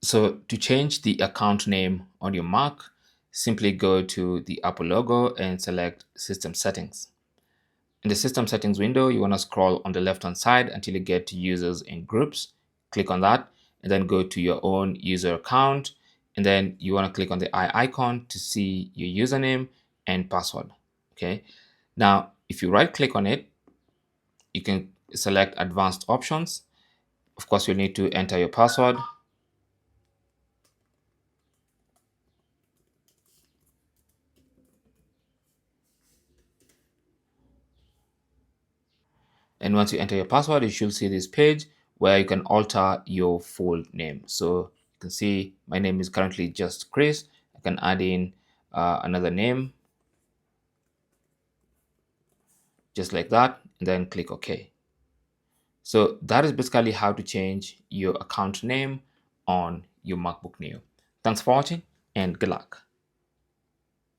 So to change the account name on your Mac, simply go to the Apple logo and select System Settings. In the System Settings window, you want to scroll on the left-hand side until you get to Users and Groups. Click on that and then go to your own user account. And then you want to click on the eye icon to see your username and password. Okay. Now, if you right-click on it, you can select Advanced Options. Of course, you'll need to enter your password. And once you enter your password, you should see this page where you can alter your full name. So you can see my name is currently just Chris. I can add in another name just like that, and then click OK. So that is basically how to change your account name on your MacBook Neo. Thanks for watching and good luck.